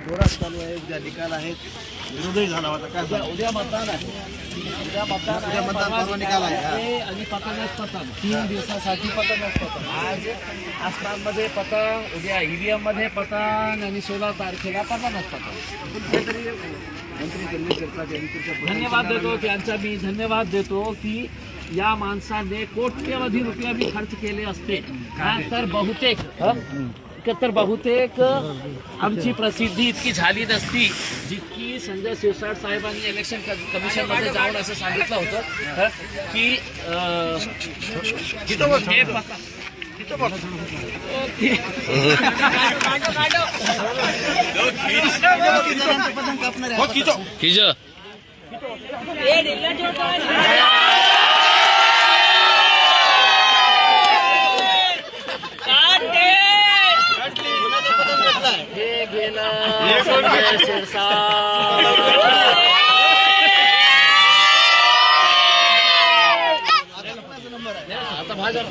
जोरात चालू आहे. उद्या निकाल आहेत. विरोधही झाला होता. काय उद्या मतदान आहे. उद्या मतदान निकाल आहे आणि पतंगच पतंग 3 दिवसासाठी पतंगच पतंग. आज आसमानमध्ये पतंग, उद्या ईव्हीएम मध्ये पतंग आणि 16 तारखेला पतंगच पतंग. धन्यवाद देतो त्यांचा. मी धन्यवाद देतो की या माणसाने कोट्यवधी रुपये मी खर्च केले असते तर बहुतेक आमची प्रसिद्धी इतकी झाली नसती जितकी संजय शिरसाट साहेबांनी इलेक्शन कमिशन मध्ये जाऊन असं सांगितलं होतं की आता भाजप